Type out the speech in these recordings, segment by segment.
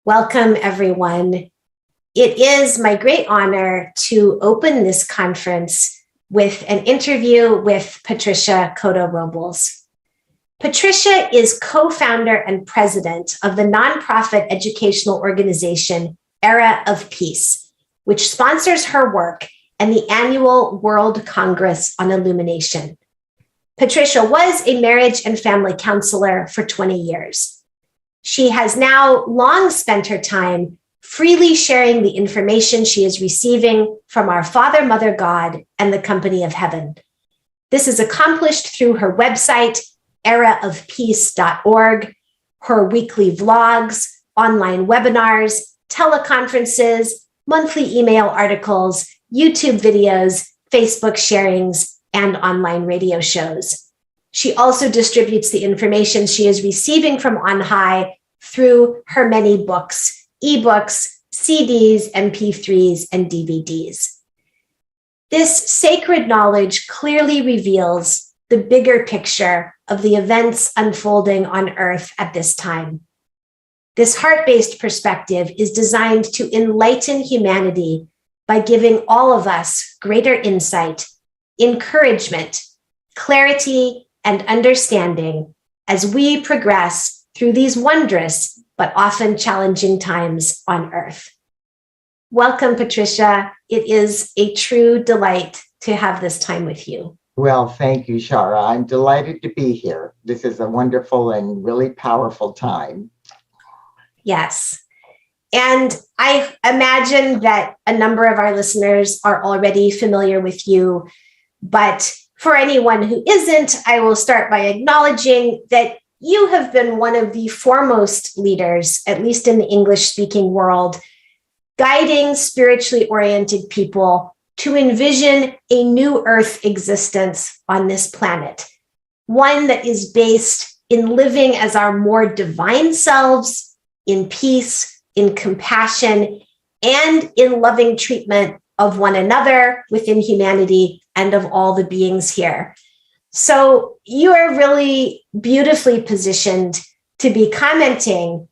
Welcome, everyone. It is my great honor to open this conference with an interview with Patricia Cota-Robles. Patricia is co-founder and president of the nonprofit educational organization Era of Peace, which sponsors her work and the annual World Congress on Illumination. Patricia was a marriage and family counselor for 20 years. She has now long spent her time freely sharing the information she is receiving from our Father, Mother, God, and the company of heaven. This is accomplished through her website, eraofpeace.org, her weekly vlogs, online webinars, teleconferences, monthly email articles, YouTube videos, Facebook sharings, and online radio shows. She also distributes the information she is receiving from on high through her many books, ebooks, CDs, MP3s, and DVDs. This sacred knowledge clearly reveals the bigger picture of the events unfolding on Earth at this time. This heart-based perspective is designed to enlighten humanity by giving all of us greater insight, encouragement, clarity, and understanding as we progress through these wondrous but often challenging times on Earth. Welcome, Patricia. It is a true delight to have this time with you. Well, thank you, Shara. I'm delighted to be here. This is a wonderful and really powerful time. Yes. And I imagine that a number of our listeners are already familiar with you, but for anyone who isn't, I will start by acknowledging that you have been one of the foremost leaders, at least in the English-speaking world, guiding spiritually oriented people to envision a new Earth existence on this planet, one that is based in living as our more divine selves, in peace, in compassion, and in loving treatment of one another within humanity and of all the beings here. So you are really beautifully positioned to be commenting.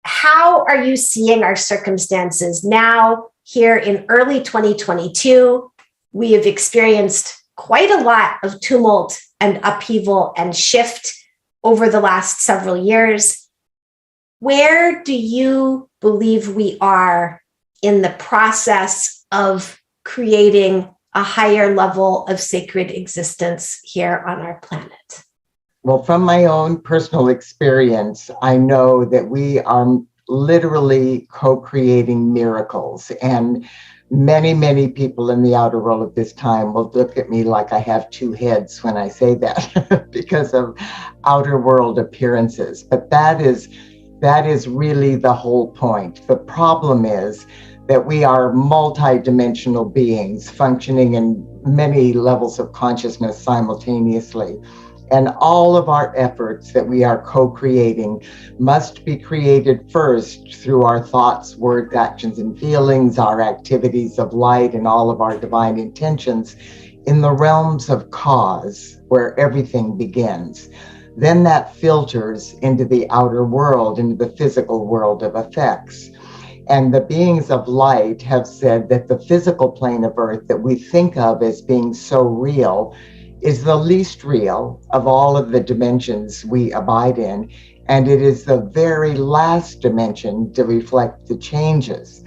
How are you seeing our circumstances now here in early 2022? We have experienced quite a lot of tumult and upheaval and shift over the last several years. Where do you believe we are in the process of creating a higher level of sacred existence here on our planet? Well, from my own personal experience, I know that we are literally co-creating miracles. And many, many people in the outer world at this time will look at me like I have two heads when I say that because of outer world appearances. But that is really the whole point. The problem is that we are multi-dimensional beings functioning in many levels of consciousness simultaneously. And all of our efforts that we are co-creating must be created first through our thoughts, words, actions, and feelings, our activities of light, and all of our divine intentions in the realms of cause, where everything begins. Then that filters into the outer world, into the physical world of effects. And the beings of light have said that the physical plane of Earth that we think of as being so real is the least real of all of the dimensions we abide in. And it is the very last dimension to reflect the changes.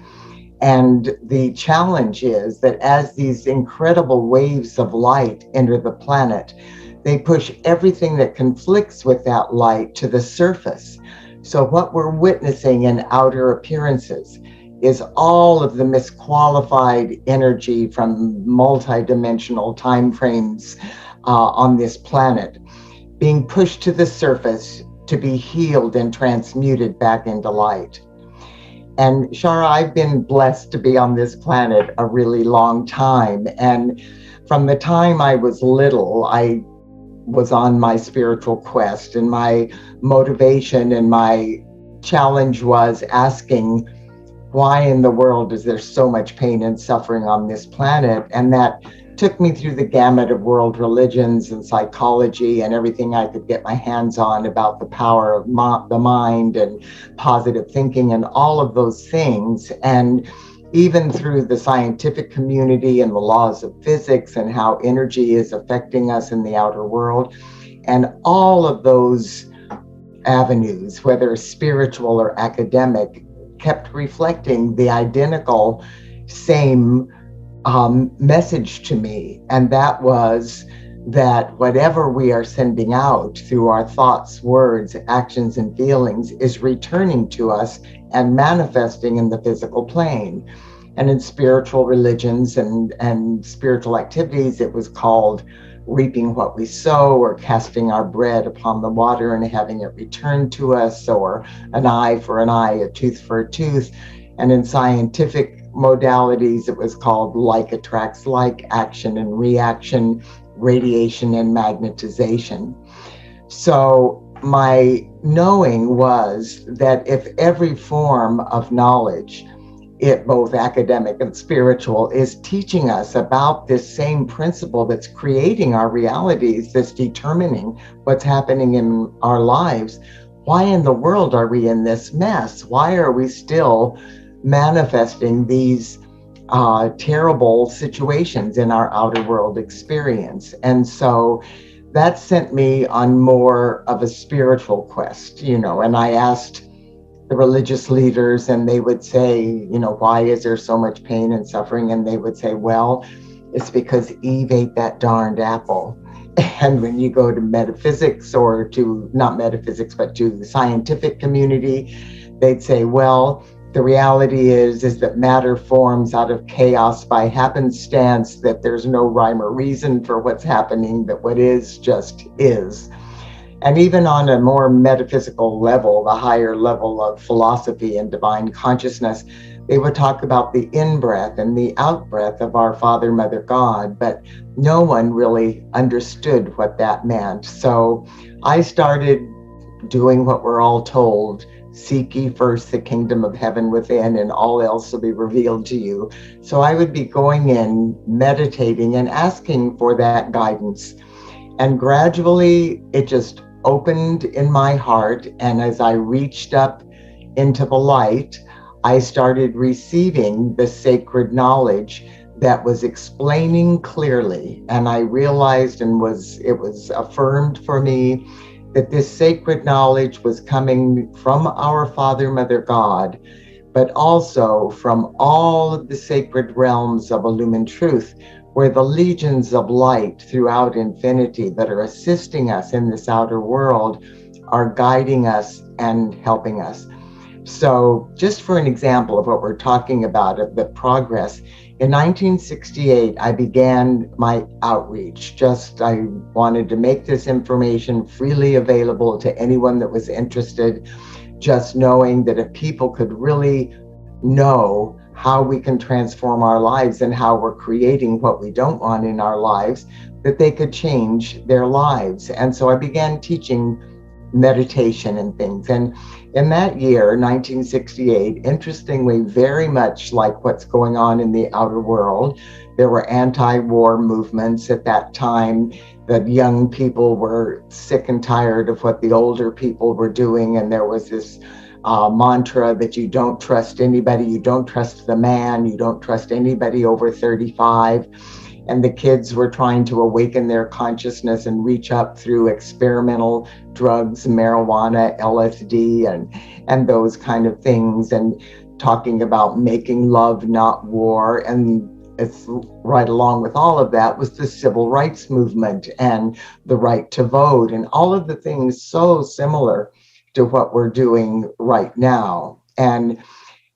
And the challenge is that as these incredible waves of light enter the planet, they push everything that conflicts with that light to the surface. So what we're witnessing in outer appearances is all of the misqualified energy from multidimensional time frames on this planet being pushed to the surface to be healed and transmuted back into light. And Shara, I've been blessed to be on this planet a really long time. And from the time I was little, I was on my spiritual quest, and my motivation and my challenge was asking, why in the world is there so much pain and suffering on this planet? And that took me through the gamut of world religions and psychology and everything I could get my hands on about the power of the mind and positive thinking and all of those things. And even through the scientific community and the laws of physics and how energy is affecting us in the outer world. And all of those avenues, whether spiritual or academic, kept reflecting the identical same message to me. And that was that whatever we are sending out through our thoughts, words, actions, and feelings is returning to us and manifesting in the physical plane. And in spiritual religions and spiritual activities, it was called reaping what we sow, or casting our bread upon the water and having it returned to us, or an eye for an eye, a tooth for a tooth. And in scientific modalities, it was called like attracts like, action and reaction, radiation and magnetization. So my knowing was that if every form of knowledge, it both academic and spiritual, is teaching us about this same principle that's creating our realities, that's determining what's happening in our lives, why in the world are we in this mess? Why are we still manifesting these terrible situations in our outer world experience? And so that sent me on more of a spiritual quest, and I asked the religious leaders, and they would say, why is there so much pain and suffering? And they would say, well, it's because Eve ate that darned apple. And when you go to metaphysics, or to not metaphysics, but to the scientific community, they'd say, well, the reality is that matter forms out of chaos by happenstance, that there's no rhyme or reason for what's happening, that what is just is. And even on a more metaphysical level, the higher level of philosophy and divine consciousness, they would talk about the in-breath and the out-breath of our Father, Mother, God, but no one really understood what that meant. So I started doing what we're all told: seek ye first the kingdom of heaven within, and all else will be revealed to you. So I would be going in, meditating, and asking for that guidance. And gradually, it just opened in my heart. And as I reached up into the light, I started receiving the sacred knowledge that was explaining clearly. And I realized, and it was affirmed for me, that this sacred knowledge was coming from our Father, Mother, God, but also from all of the sacred realms of illumined truth, where the legions of light throughout infinity that are assisting us in this outer world are guiding us and helping us. So just for an example of what we're talking about, of the progress, in 1968, I began my outreach. I wanted to make this information freely available to anyone that was interested, just knowing that if people could really know how we can transform our lives and how we're creating what we don't want in our lives, that they could change their lives. And so I began teaching meditation and things. And in that year, 1968, interestingly, very much like what's going on in the outer world, there were anti-war movements at that time. That young people were sick and tired of what the older people were doing. And there was this mantra that you don't trust anybody, you don't trust the man, you don't trust anybody over 35. And the kids were trying to awaken their consciousness and reach up through experimental drugs, marijuana, LSD, and those kind of things, and talking about making love, not war. And it's right along with all of that was the civil rights movement and the right to vote, and all of the things so similar to what we're doing right now. And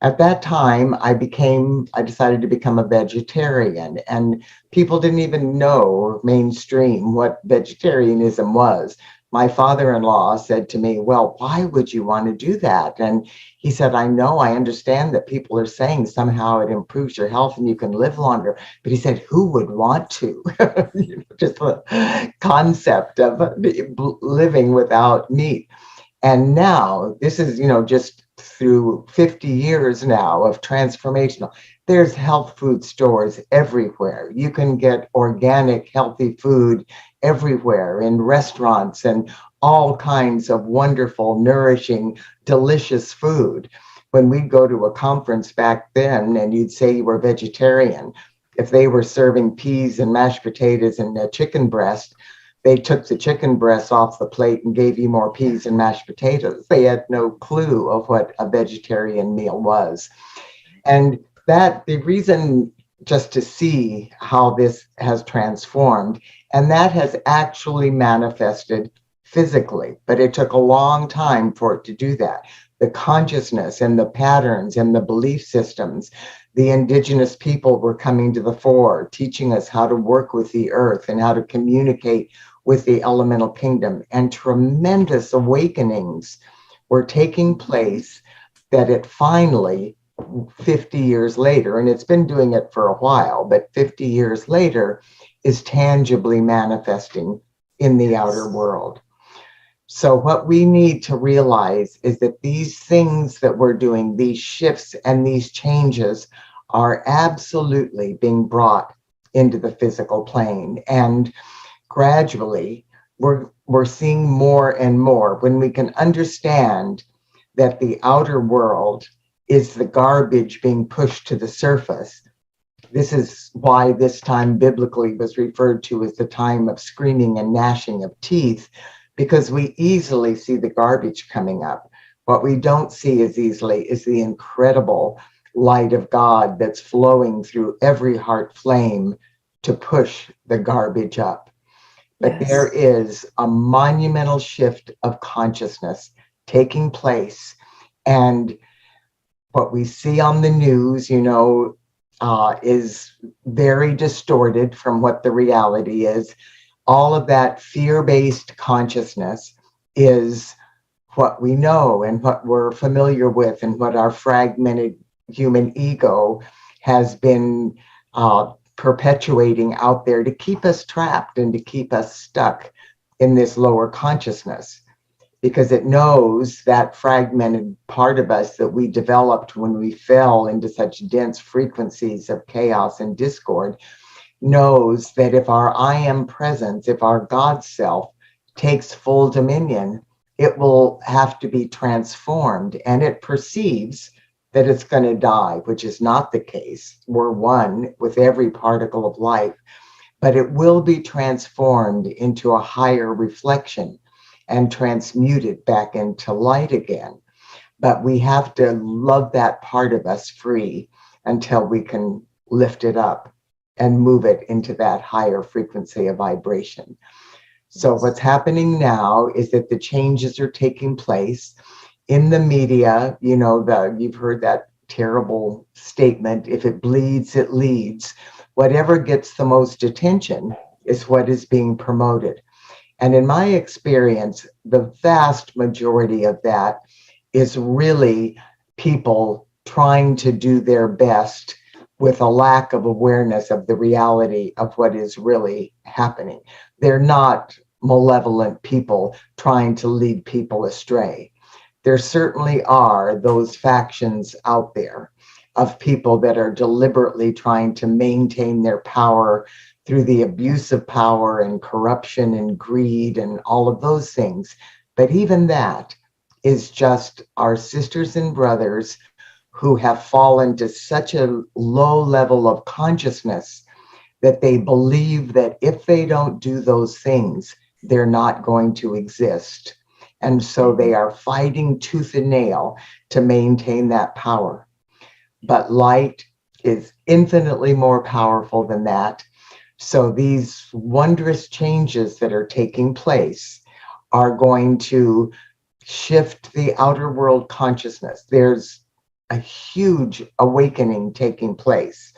at that time, I decided to become a vegetarian, and people didn't even know mainstream what vegetarianism was. My father-in-law said to me, well, why would you want to do that? And he said, I understand that people are saying somehow it improves your health and you can live longer. But he said, who would want to? Just the concept of living without meat. And now this is, just through 50 years now of transformational. There's health food stores everywhere. You can get organic, healthy food everywhere in restaurants and all kinds of wonderful, nourishing, delicious food. When we'd go to a conference back then and you'd say you were vegetarian, if they were serving peas and mashed potatoes and a chicken breast, they took the chicken breast off the plate and gave you more peas and mashed potatoes. They had no clue of what a vegetarian meal was. And that the reason, just to see how this has transformed, and that has actually manifested physically, but it took a long time for it to do that. The consciousness and the patterns and the belief systems, the indigenous people were coming to the fore, teaching us how to work with the earth and how to communicate with the elemental kingdom, and tremendous awakenings were taking place that it finally, 50 years later, and it's been doing it for a while, but 50 years later, is tangibly manifesting in the outer world. So what we need to realize is that these things that we're doing, these shifts and these changes, are absolutely being brought into the physical plane. And gradually, we're seeing more and more when we can understand that the outer world is the garbage being pushed to the surface. This is why this time biblically was referred to as the time of screaming and gnashing of teeth, because we easily see the garbage coming up. What we don't see as easily is the incredible light of God that's flowing through every heart flame to push the garbage up. But Yes. there is a monumental shift of consciousness taking place. And what we see on the news, is very distorted from what the reality is. All of that fear-based consciousness is what we know and what we're familiar with and what our fragmented human ego has been perpetuating out there to keep us trapped and to keep us stuck in this lower consciousness, because it knows that fragmented part of us that we developed when we fell into such dense frequencies of chaos and discord, knows that if our I am presence, if our God self takes full dominion, it will have to be transformed, and it perceives that it's going to die, which is not the case. We're one with every particle of life, but it will be transformed into a higher reflection and transmuted back into light again. But we have to love that part of us free until we can lift it up and move it into that higher frequency of vibration. So what's happening now is that the changes are taking place in the media. You've heard that terrible statement, if it bleeds, it leads. Whatever gets the most attention is what is being promoted. And in my experience, the vast majority of that is really people trying to do their best with a lack of awareness of the reality of what is really happening. They're not malevolent people trying to lead people astray. There certainly are those factions out there of people that are deliberately trying to maintain their power through the abuse of power and corruption and greed and all of those things. But even that is just our sisters and brothers who have fallen to such a low level of consciousness that they believe that if they don't do those things, they're not going to exist. And so they are fighting tooth and nail to maintain that power. But light is infinitely more powerful than that. So these wondrous changes that are taking place are going to shift the outer world consciousness. There's a huge awakening taking place.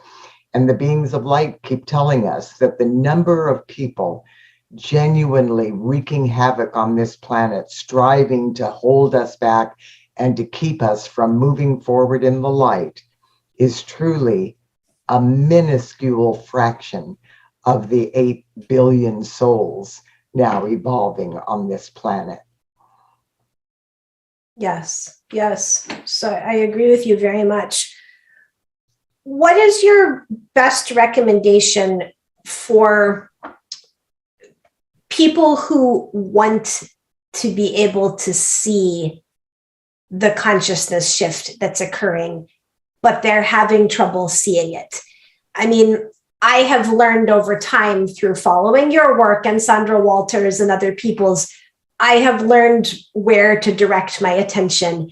And the beings of light keep telling us that the number of people genuinely wreaking havoc on this planet, striving to hold us back and to keep us from moving forward in the light, is truly a minuscule fraction of the 8 billion souls now evolving on this planet. Yes, yes. So I agree with you very much. What is your best recommendation for people who want to be able to see the consciousness shift that's occurring, but they're having trouble seeing it? I mean, I have learned over time through following your work and Sandra Walters and other people's, I have learned where to direct my attention.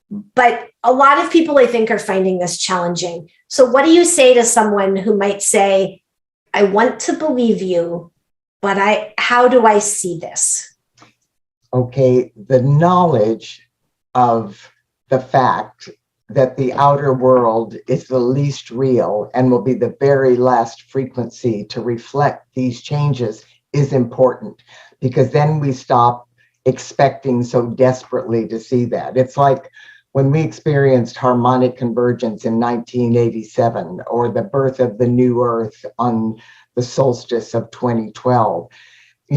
But a lot of people, I think, are finding this challenging. So what do you say to someone who might say, I want to believe you, but how do I see this? Okay, the knowledge of the fact that the outer world is the least real and will be the very last frequency to reflect these changes is important, because then we stop expecting so desperately to see that. It's like when we experienced harmonic convergence in 1987, or the birth of the new earth on the solstice of 2012.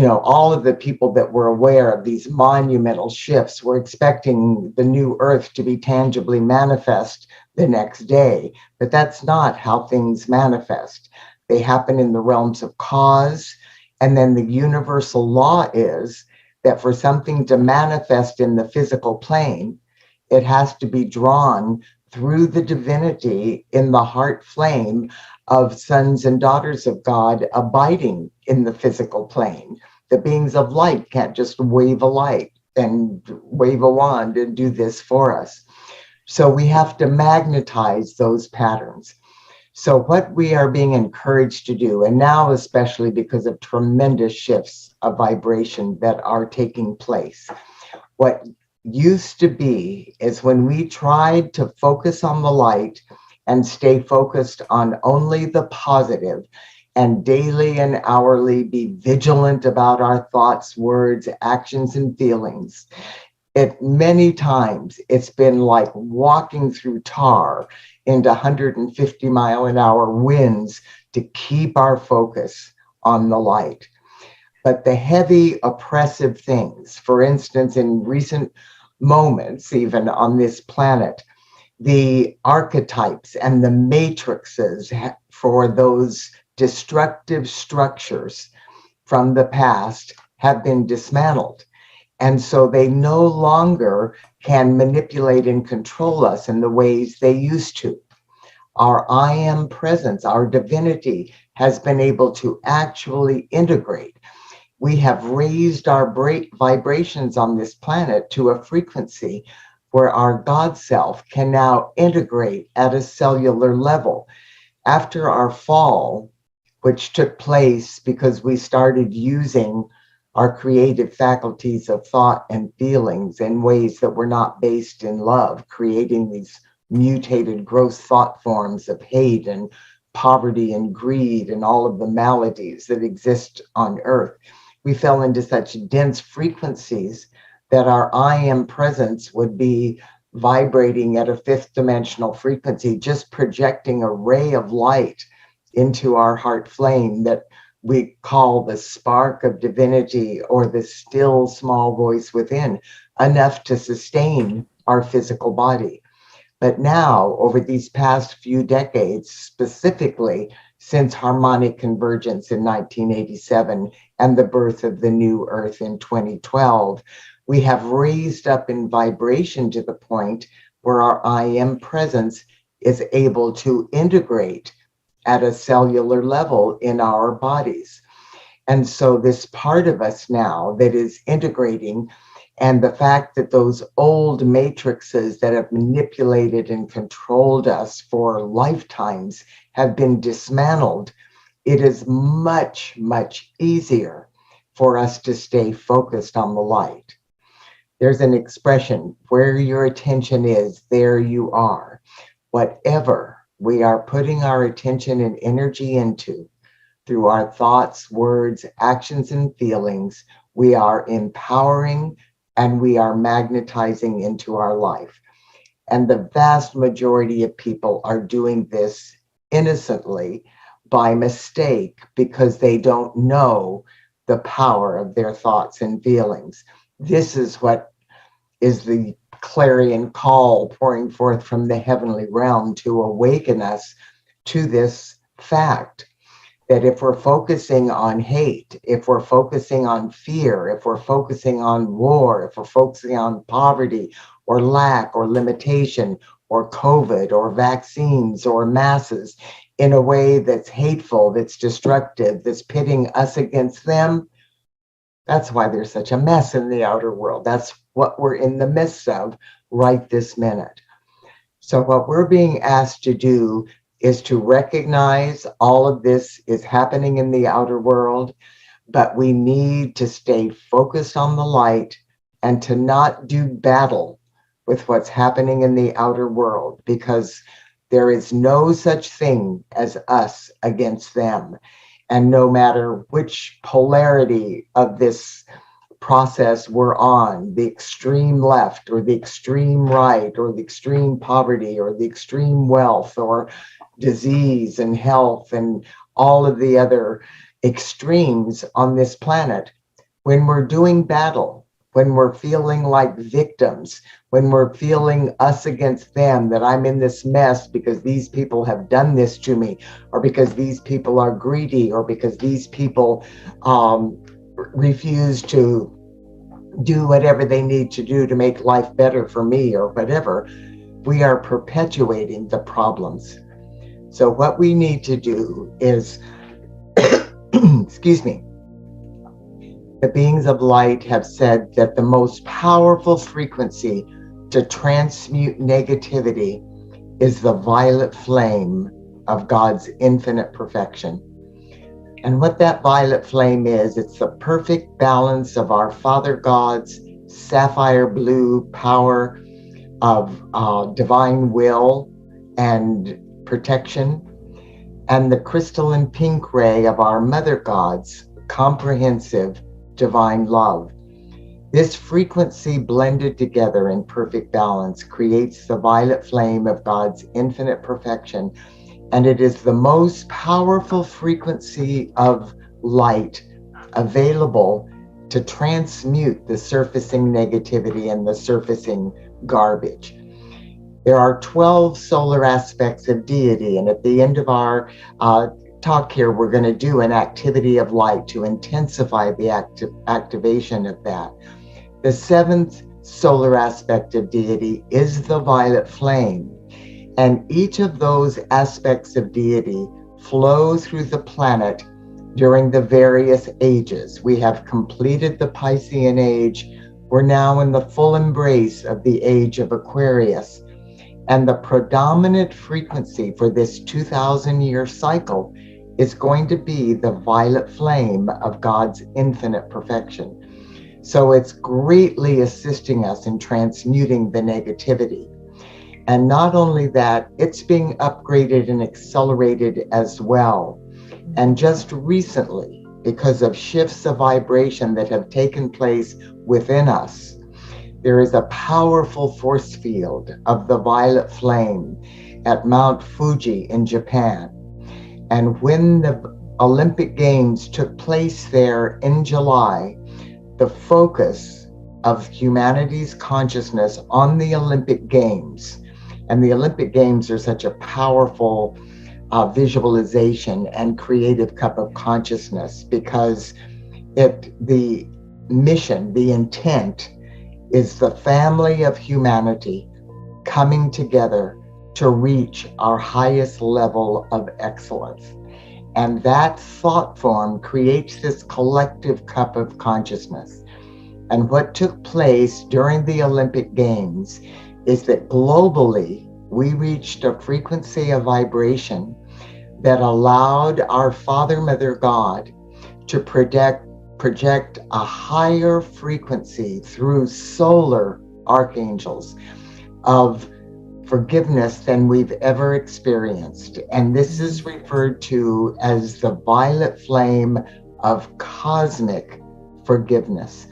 All of the people that were aware of these monumental shifts were expecting the new earth to be tangibly manifest the next day. But that's not how things manifest. They happen in the realms of cause. And then the universal law is that for something to manifest in the physical plane, it has to be drawn through the divinity in the heart flame of sons and daughters of God abiding in the physical plane. The beings of light can't just wave a light and wave a wand and do this for us. So we have to magnetize those patterns. So what we are being encouraged to do, and now especially because of tremendous shifts of vibration that are taking place, what used to be is when we tried to focus on the light and stay focused on only the positive, and daily and hourly be vigilant about our thoughts, words, actions, and feelings. Many times it's been like walking through tar into 150-mile-an-hour winds to keep our focus on the light. But the heavy, oppressive things, for instance, in recent moments, even on this planet, the archetypes and the matrices for those destructive structures from the past have been dismantled. And so they no longer can manipulate and control us in the ways they used to. Our I am presence, our divinity, has been able to actually integrate. We have raised our vibrations on this planet to a frequency where our God self can now integrate at a cellular level. After our fall, which took place because we started using our creative faculties of thought and feelings in ways that were not based in love, creating these mutated gross thought forms of hate and poverty and greed and all of the maladies that exist on earth. We fell into such dense frequencies that our I am presence would be vibrating at a fifth dimensional frequency, just projecting a ray of light into our heart flame that we call the spark of divinity, or the still small voice within, enough to sustain our physical body. But now, over these past few decades, specifically since harmonic convergence in 1987 and the birth of the new earth in 2012, we have raised up in vibration to the point where our I am presence is able to integrate at a cellular level in our bodies. And so this part of us now that is integrating, and the fact that those old matrices that have manipulated and controlled us for lifetimes have been dismantled, it is much, much easier for us to stay focused on the light. There's an expression, where your attention is, there you are. Whatever we are putting our attention and energy into, through our thoughts, words, actions, and feelings, we are empowering and we are magnetizing into our life. And the vast majority of people are doing this innocently by mistake, because they don't know the power of their thoughts and feelings. This is what is the clarion call pouring forth from the heavenly realm to awaken us to this fact that if we're focusing on hate, if we're focusing on fear, if we're focusing on war, if we're focusing on poverty or lack or limitation or COVID or vaccines or masses in a way that's hateful, that's destructive, that's pitting us against them, that's why there's such a mess in the outer world. That's what we're in the midst of right this minute. So what we're being asked to do is to recognize all of this is happening in the outer world, but we need to stay focused on the light and to not do battle with what's happening in the outer world, because there is no such thing as us against them. And no matter which polarity of this process we're on, the extreme left or the extreme right or the extreme poverty or the extreme wealth or disease and health and all of the other extremes on this planet, when we're doing battle, when we're feeling like victims, when we're feeling us against them, that I'm in this mess because these people have done this to me, or because these people are greedy, or because these people refuse to do whatever they need to do to make life better for me or whatever, we are perpetuating the problems. So what we need to do is, excuse me, the beings of light have said that the most powerful frequency to transmute negativity is the violet flame of God's infinite perfection. And what that violet flame is, it's the perfect balance of our Father God's sapphire blue power of divine will and protection, and the crystalline pink ray of our Mother God's comprehensive divine love. This frequency blended together in perfect balance creates the violet flame of God's infinite perfection, and it is the most powerful frequency of light available to transmute the surfacing negativity and the surfacing garbage. There are 12 solar aspects of deity, and at the end of our talk here, we're going to do an activity of light to intensify the activation of that. The 7th solar aspect of deity is the violet flame, and each of those aspects of deity flow through the planet during the various ages. We have completed the Piscean age. We're now in the full embrace of the age of Aquarius. And the predominant frequency for this 2,000-year cycle is going to be the violet flame of God's infinite perfection. So it's greatly assisting us in transmuting the negativity. And not only that, it's being upgraded and accelerated as well. And just recently, because of shifts of vibration that have taken place within us, there is a powerful force field of the violet flame at Mount Fuji in Japan. And when the Olympic Games took place there in July, the focus of humanity's consciousness on the Olympic Games, and the Olympic Games are such a powerful visualization and creative cup of consciousness, because the mission, the intent, is the family of humanity coming together to reach our highest level of excellence. And that thought form creates this collective cup of consciousness. And what took place during the Olympic Games is that globally, we reached a frequency of vibration that allowed our Father, Mother God to project a higher frequency through solar archangels of forgiveness than we've ever experienced. And this is referred to as the violet flame of cosmic forgiveness.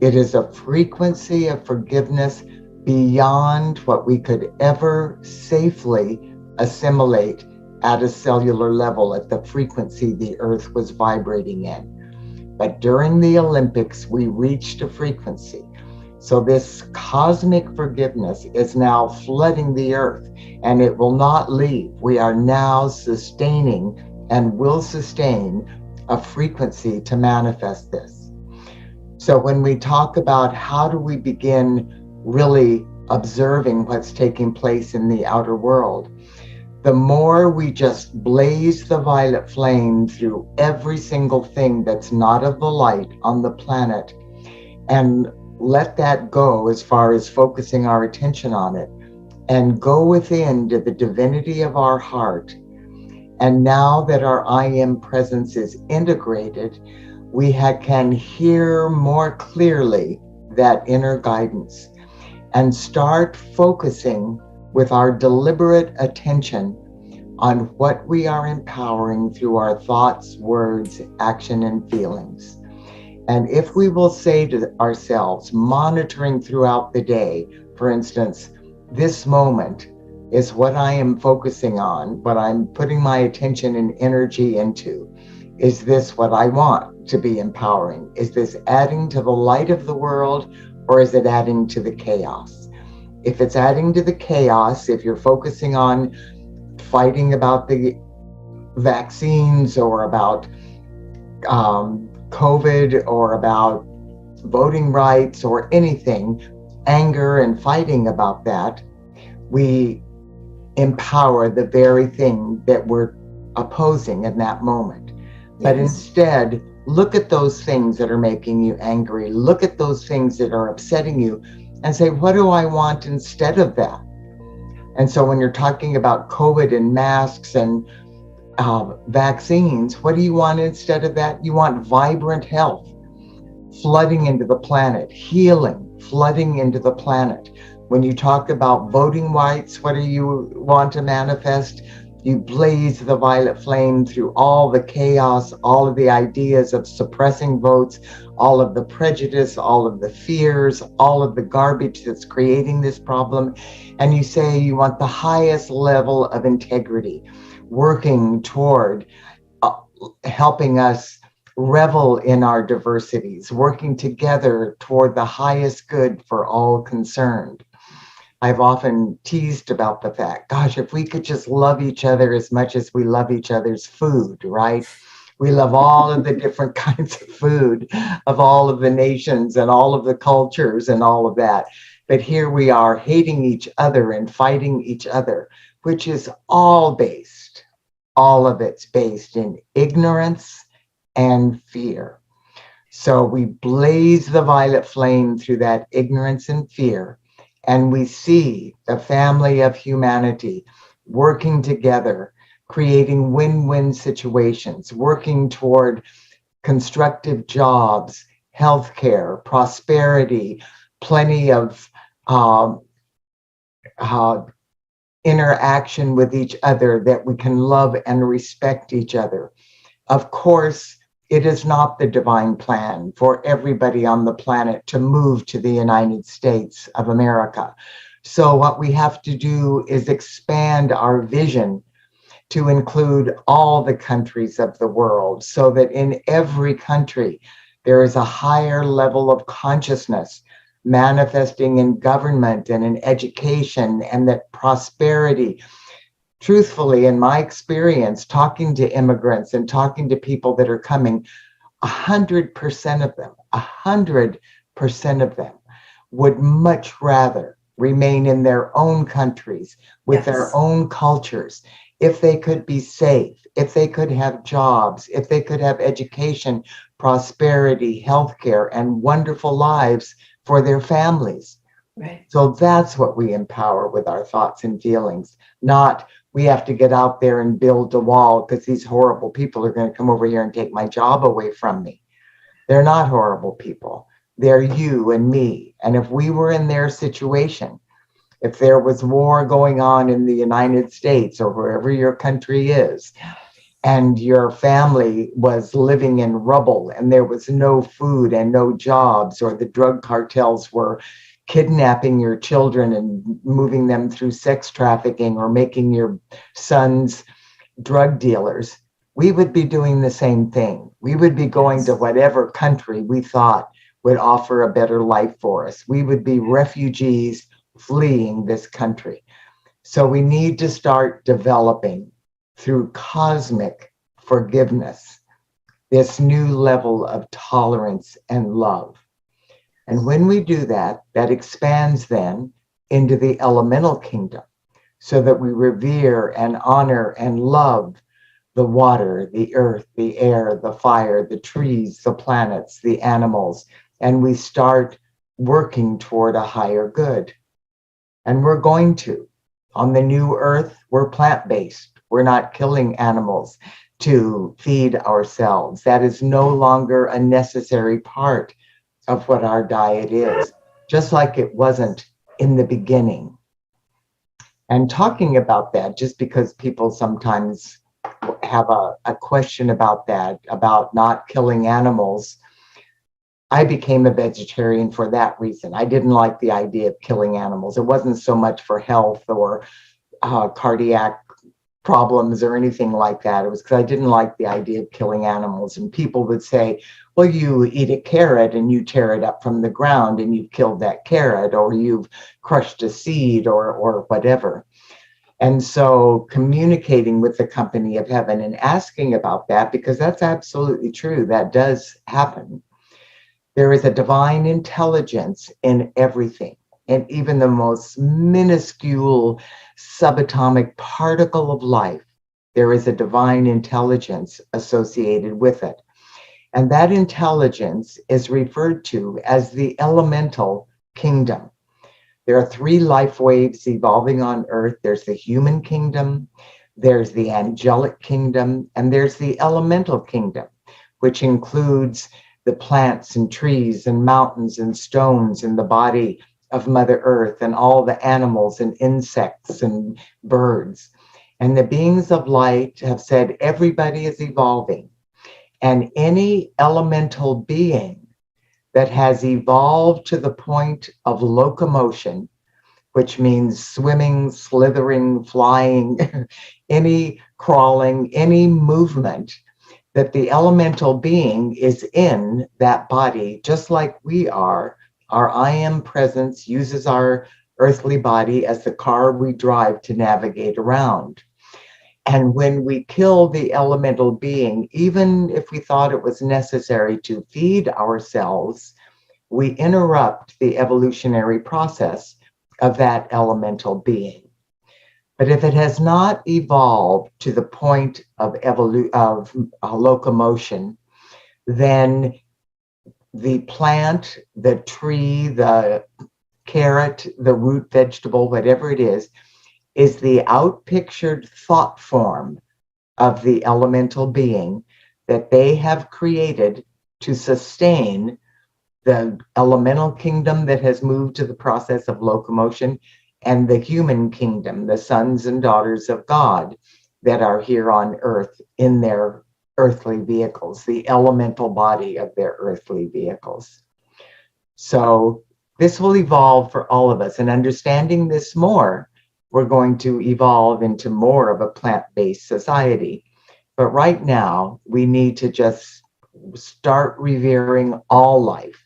It is a frequency of forgiveness beyond what we could ever safely assimilate at a cellular level at the frequency the Earth was vibrating in. But during the Olympics, we reached a frequency So this cosmic forgiveness is now flooding the earth, and it will not leave. We are now sustaining and will sustain a frequency to manifest this. So when we talk about how do we begin really observing what's taking place in the outer world, the more we just blaze the violet flame through every single thing that's not of the light on the planet, and let that go as far as focusing our attention on it, and go within to the divinity of our heart. And now that our I Am presence is integrated, we can hear more clearly that inner guidance and start focusing with our deliberate attention on what we are empowering through our thoughts, words, action, and feelings. And if we will say to ourselves, monitoring throughout the day, for instance, this moment is what I am focusing on, what I'm putting my attention and energy into. Is this what I want to be empowering? Is this adding to the light of the world, or is it adding to the chaos? If it's adding to the chaos, if you're focusing on fighting about the vaccines or about COVID or about voting rights or anything, anger and fighting about that, we empower the very thing that we're opposing in that moment. But instead, look at those things that are making you angry. Look at those things that are upsetting you and say, what do I want instead of that? And so when you're talking about COVID and masks and vaccines, what do you want instead of that? You want vibrant health flooding into the planet, healing flooding into the planet. When you talk about voting rights, what do you want to manifest? You blaze the violet flame through all the chaos, all of the ideas of suppressing votes, all of the prejudice, all of the fears, all of the garbage that's creating this problem. And you say you want the highest level of integrity, working toward helping us revel in our diversities, working together toward the highest good for all concerned. I've often teased about the fact, gosh, if we could just love each other as much as we love each other's food, right? We love all of the different kinds of food of all of the nations and all of the cultures and all of that. But here we are hating each other and fighting each other, which is all of it's based in ignorance and fear. So we blaze the violet flame through that ignorance and fear, and we see the family of humanity working together, creating win-win situations, working toward constructive jobs, healthcare, prosperity, plenty of interaction with each other, that we can love and respect each other. Of course, it is not the divine plan for everybody on the planet to move to the United States of America. So what we have to do is expand our vision to include all the countries of the world, so that in every country there is a higher level of consciousness manifesting in government and in education, and that prosperity. Truthfully, in my experience, talking to immigrants and talking to people that are coming, 100% of them would much rather remain in their own countries with their own cultures, if they could be safe, if they could have jobs, if they could have education, prosperity, healthcare, and wonderful lives for their families. Right. So that's what we empower with our thoughts and feelings, not we have to get out there and build a wall because these horrible people are going to come over here and take my job away from me. They're not horrible people. They're you and me. And if we were in their situation, if there was war going on in the United States or wherever your country is, and your family was living in rubble and there was no food and no jobs, or the drug cartels were kidnapping your children and moving them through sex trafficking or making your sons drug dealers, we would be doing the same thing. We would be going to whatever country we thought would offer a better life for us. We would be refugees fleeing this country. So we need to start developing through cosmic forgiveness this new level of tolerance and love. And when we do that, that expands then into the elemental kingdom so that we revere and honor and love the water, the earth, the air, the fire, the trees, the planets, the animals, and we start working toward a higher good. And we're going to. On the new earth, we're plant-based. We're not killing animals to feed ourselves. That is no longer a necessary part of what our diet is, just like it wasn't in the beginning. And talking about that, just because people sometimes have a question about that, about not killing animals, I became a vegetarian for that reason. I didn't like the idea of killing animals. It wasn't so much for health or cardiac problems or anything like that. It was because I didn't like the idea of killing animals. And people would say, well, you eat a carrot and you tear it up from the ground and you've killed that carrot, or you've crushed a seed or whatever. And so communicating with the company of heaven and asking about that, because that's absolutely true. That does happen. There is a divine intelligence in everything, and even the most minuscule subatomic particle of life, there is a divine intelligence associated with it. And that intelligence is referred to as the elemental kingdom. There are 3 life waves evolving on Earth. There's the human kingdom, there's the angelic kingdom, and there's the elemental kingdom, which includes the plants and trees and mountains and stones in the body of Mother Earth and all the animals and insects and birds. And the beings of light have said everybody is evolving. And any elemental being that has evolved to the point of locomotion, which means swimming, slithering, flying, any crawling, any movement, that the elemental being is in that body, just like we are. Our I am presence uses our earthly body as the car we drive to navigate around. And when we kill the elemental being, even if we thought it was necessary to feed ourselves, we interrupt the evolutionary process of that elemental being. But if it has not evolved to the point of locomotion, then the plant, the tree, the carrot, the root vegetable, whatever it is the outpictured thought form of the elemental being that they have created to sustain the elemental kingdom that has moved to the process of locomotion, and the human kingdom, the sons and daughters of God that are here on earth in their earthly vehicles, the elemental body of their earthly vehicles. So this will evolve for all of us. And understanding this more, we're going to evolve into more of a plant-based society. But right now, we need to just start revering all life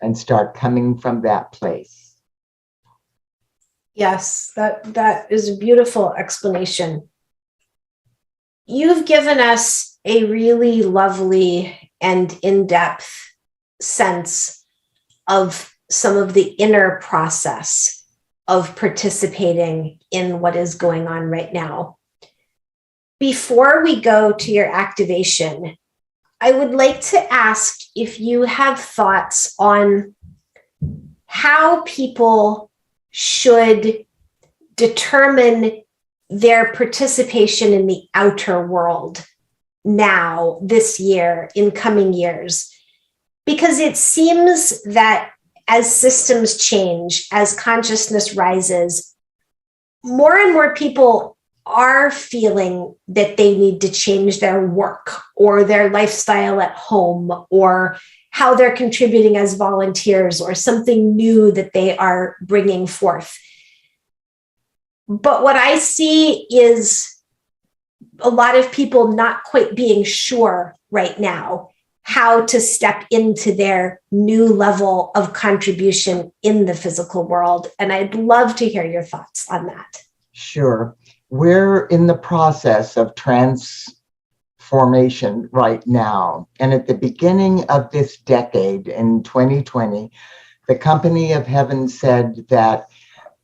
and start coming from that place. Yes, that is a beautiful explanation. You've given us a really lovely and in-depth sense of some of the inner process of participating in what is going on right now. Before we go to your activation, I would like to ask if you have thoughts on how people should determine their participation in the outer world now, this year, in coming years. Because it seems that as systems change, as consciousness rises, more and more people are feeling that they need to change their work or their lifestyle at home, or how they're contributing as volunteers, or something new that they are bringing forth. But what I see is a lot of people not quite being sure right now how to step into their new level of contribution in the physical world. And I'd love to hear your thoughts on that. Sure. We're in the process of transformation right now. And at the beginning of this decade, in 2020, the Company of Heaven said that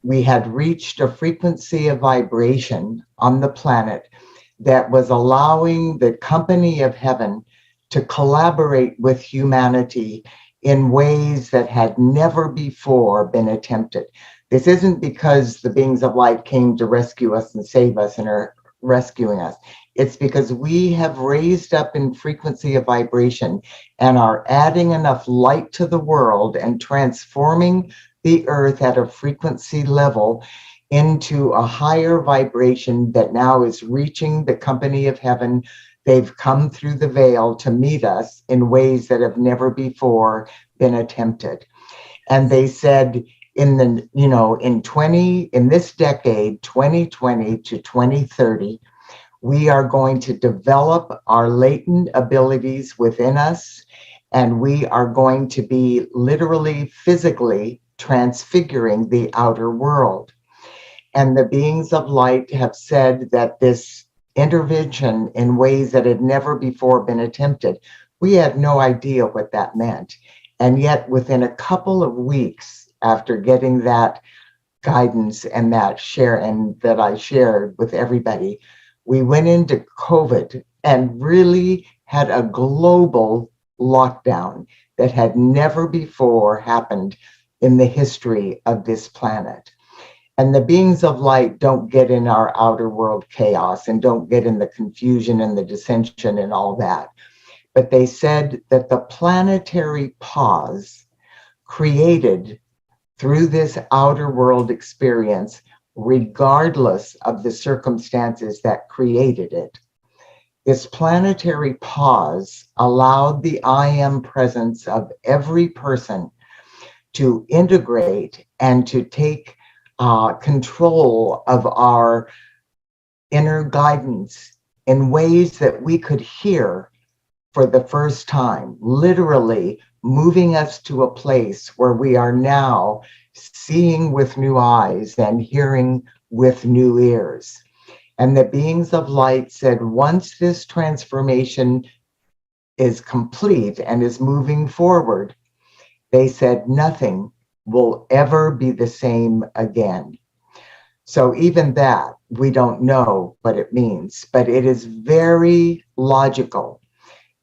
we had reached a frequency of vibration on the planet that was allowing the Company of Heaven to collaborate with humanity in ways that had never before been attempted. This isn't because the beings of light came to rescue us and save us and are rescuing us. It's because we have raised up in frequency of vibration and are adding enough light to the world and transforming the earth at a frequency level into a higher vibration that now is reaching the Company of Heaven. They've come through the veil to meet us in ways that have never before been attempted. And they said in this decade, 2020 to 2030, we are going to develop our latent abilities within us, and we are going to be literally, physically transfiguring the outer world. And the beings of light have said that this intervention in ways that had never before been attempted, we had no idea what that meant. And yet within a couple of weeks after getting that guidance and that I shared with everybody, we went into COVID and really had a global lockdown that had never before happened in the history of this planet. And the beings of light don't get in our outer world chaos and don't get in the confusion and the dissension and all that. But they said that the planetary pause created through this outer world experience, regardless of the circumstances that created it, this planetary pause allowed the I am presence of every person to integrate and to take control of our inner guidance in ways that we could hear for the first time, literally moving us to a place where we are now seeing with new eyes and hearing with new ears. And the beings of light said, once this transformation is complete and is moving forward, they said nothing will ever be the same again. So even that, we don't know what it means, but it is very logical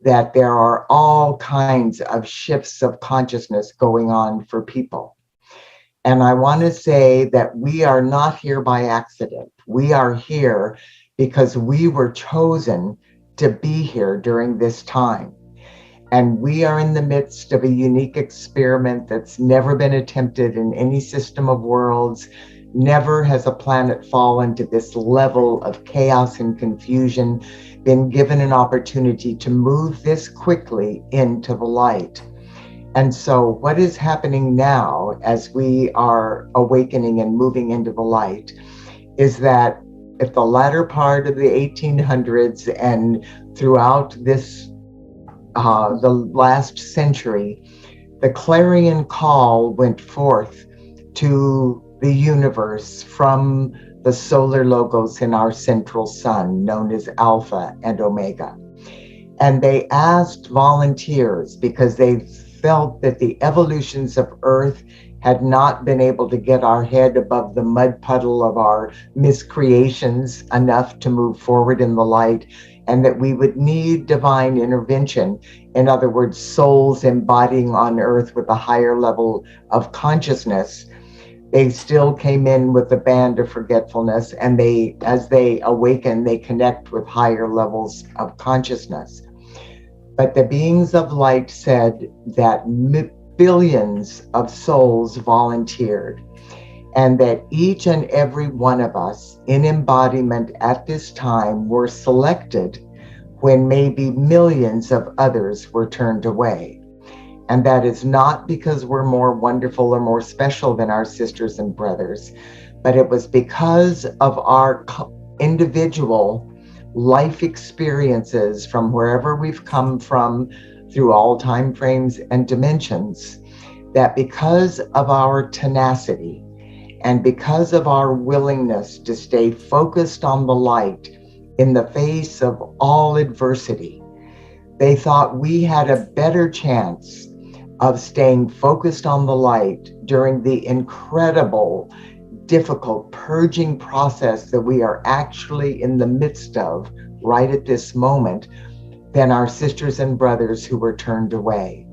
that there are all kinds of shifts of consciousness going on for people. And I want to say that we are not here by accident. We are here because we were chosen to be here during this time. And we are in the midst of a unique experiment that's never been attempted in any system of worlds. Never has a planet fallen to this level of chaos and confusion, been given an opportunity to move this quickly into the light. And so what is happening now as we are awakening and moving into the light is that at the latter part of the 1800s and throughout this the last century, the clarion call went forth to the universe from the solar logos in our central sun, known as Alpha and Omega. And they asked volunteers because they felt that the evolutions of Earth had not been able to get our head above the mud puddle of our miscreations enough to move forward in the light, and that we would need divine intervention. In other words, souls embodying on Earth with a higher level of consciousness. They still came in with a band of forgetfulness, and as they awaken, they connect with higher levels of consciousness. But the beings of light said that billions of souls volunteered, and that each and every one of us in embodiment at this time were selected when maybe millions of others were turned away. And that is not because we're more wonderful or more special than our sisters and brothers, but it was because of our individual life experiences from wherever we've come from through all time frames and dimensions, that because of our tenacity and because of our willingness to stay focused on the light in the face of all adversity, they thought we had a better chance of staying focused on the light during the incredible, difficult purging process that we are actually in the midst of right at this moment than our sisters and brothers who were turned away.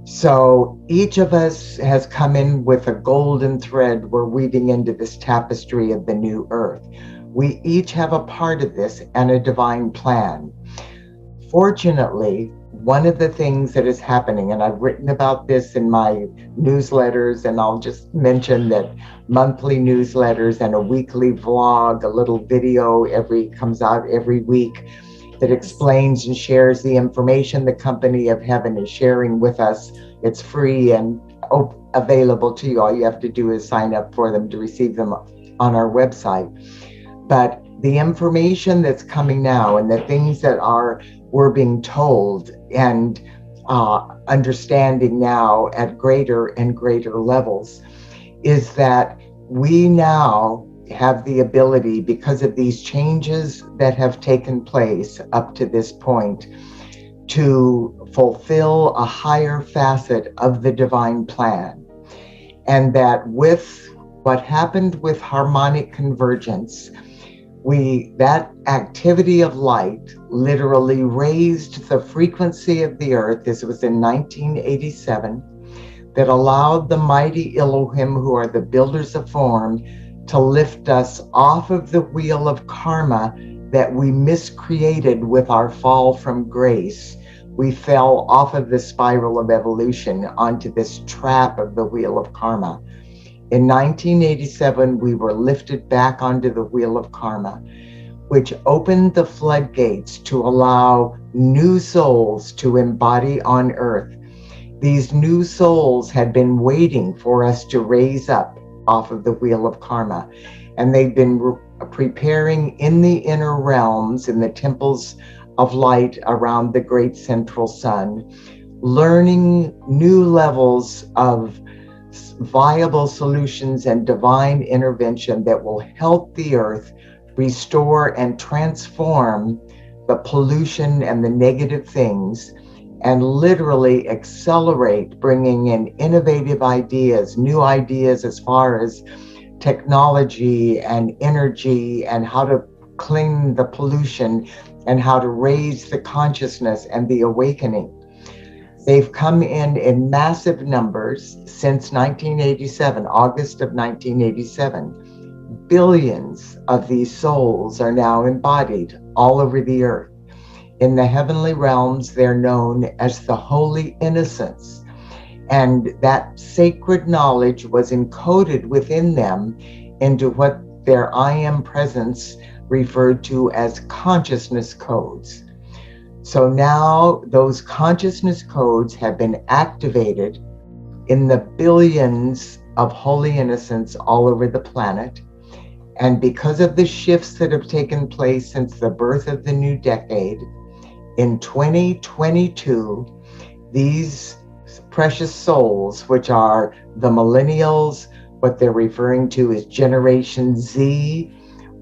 So each of us has come in with a golden thread we're weaving into this tapestry of the new earth. We each have a part of this and a divine plan. Fortunately, one of the things that is happening, and I've written about this in my newsletters, and I'll just mention that monthly newsletters and a weekly vlog, a little video comes out every week that explains and shares the information the Company of Heaven is sharing with us. It's free and available to you. All you have to do is sign up for them to receive them on our website. But the information that's coming now and the things that we're being told and understanding now at greater and greater levels is that we now have the ability, because of these changes that have taken place up to this point, to fulfill a higher facet of the divine plan. And that with what happened with harmonic convergence, that activity of light literally raised the frequency of the earth. This was in 1987, that allowed the mighty Elohim, who are the builders of form, to lift us off of the wheel of karma that we miscreated with our fall from grace. We fell off of the spiral of evolution onto this trap of the wheel of karma. In 1987, we were lifted back onto the wheel of karma, which opened the floodgates to allow new souls to embody on earth. These new souls had been waiting for us to raise up off of the wheel of karma, and they've been preparing in the inner realms, in the temples of light around the great central sun, learning new levels of viable solutions and divine intervention that will help the earth restore and transform the pollution and the negative things, and literally accelerate bringing in innovative ideas, new ideas as far as technology and energy and how to clean the pollution and how to raise the consciousness and the awakening. They've come in massive numbers since 1987, August of 1987. Billions of these souls are now embodied all over the earth. In the heavenly realms, they're known as the Holy Innocents. And that sacred knowledge was encoded within them into what their I Am presence referred to as consciousness codes. So now those consciousness codes have been activated in the billions of holy innocents all over the planet. And because of the shifts that have taken place since the birth of the new decade, in 2022, these precious souls, which are the millennials, what they're referring to as Generation Z,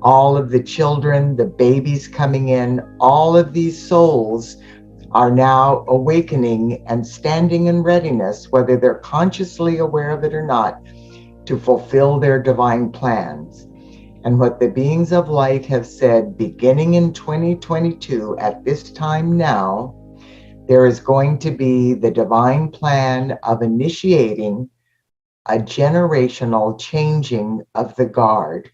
all of the children, the babies coming in, all of these souls are now awakening and standing in readiness, whether they're consciously aware of it or not, to fulfill their divine plans. And what the beings of light have said, beginning in 2022, at this time now, there is going to be the divine plan of initiating a generational changing of the guard,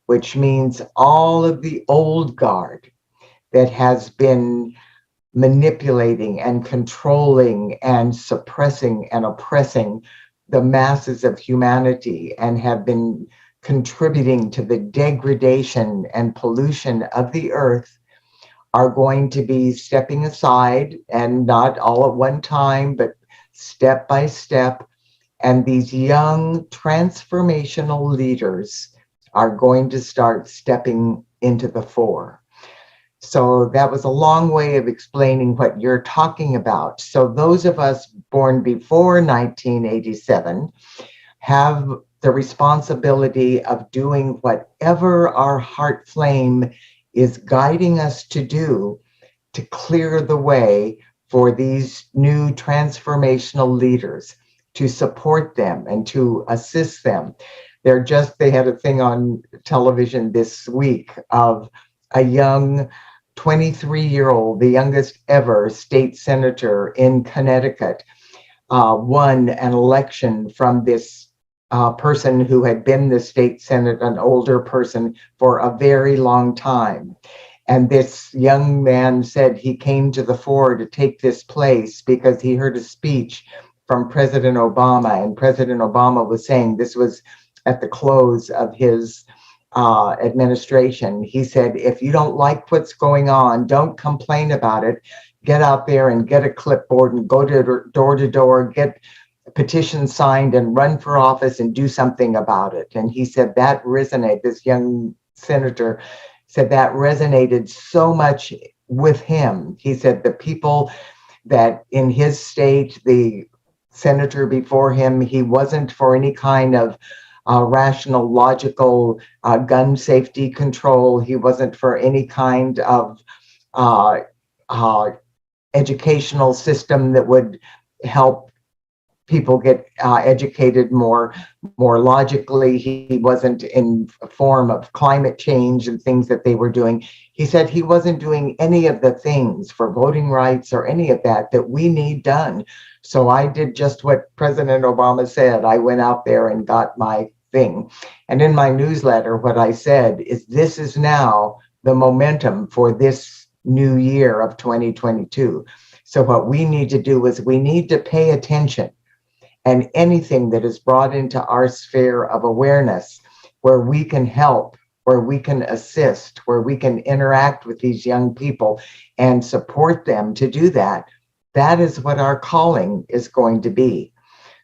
which means all of the old guard that has been manipulating and controlling and suppressing and oppressing the masses of humanity and have been contributing to the degradation and pollution of the earth are going to be stepping aside, and not all at one time, but step by step. And these young transformational leaders are going to start stepping into the fore. So that was a long way of explaining what you're talking about. So those of us born before 1987 have the responsibility of doing whatever our heart flame is guiding us to do to clear the way for these new transformational leaders, to support them and to assist them. They had a thing on television this week of a young 23-year-old, the youngest ever state senator in Connecticut, won an election from this person who had been the state senate, an older person, for a very long time. And this young man said he came to the fore to take this place because he heard a speech from President Obama. And President Obama was saying, this was at the close of his administration. He said, if you don't like what's going on, don't complain about it. Get out there and get a clipboard and go to door, get petitions signed and run for office and do something about it. And he said that resonated, this young senator said that resonated so much with him. He said the people that in his state, the senator before him, he wasn't for any kind of rational, logical gun safety control. He wasn't for any kind of educational system that would help people get educated more logically. He wasn't in a form of climate change and things that they were doing. He said he wasn't doing any of the things for voting rights or any of that we need done. So I did just what President Obama said. I went out there and got my thing. And in my newsletter, what I said is, this is now the momentum for this new year of 2022. So what we need to do is we need to pay attention, and anything that is brought into our sphere of awareness where we can help, where we can assist, where we can interact with these young people and support them to do that, that is what our calling is going to be.